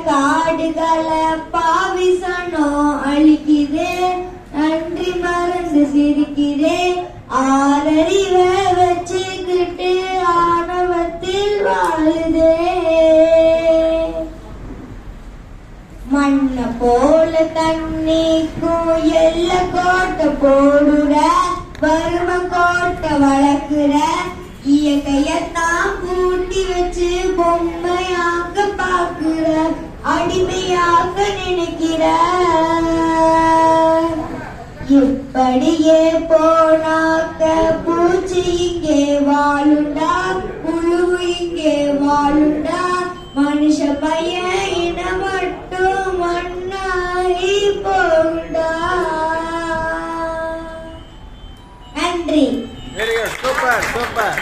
காடுகளை பாவிசனோ அழிக்குதே, நன்றி மறந்து சிரிக்கிறே, ஆறறிவ வச்சுக்கிட்டு ஆணவத்தில் வாழுதே. மண்ண போல தண்ணிக்கும் எல்ல கோட்டை போடுற, வறும கோட்டை வளர்க்குற, இயற்கையத்தான் கூட்டி வச்சு பொம்மையாக்க பாக்குற, அடிமையாக்க நினைக்கிற. இப்படியே போனாக்க பூச்சி இங்கே வாழுண்டா, புழு இங்கே வாழுண்டா, மனுஷ பையன் இன மட்டும் மண்ணாகி போகுண்டா. நன்றி. Super super.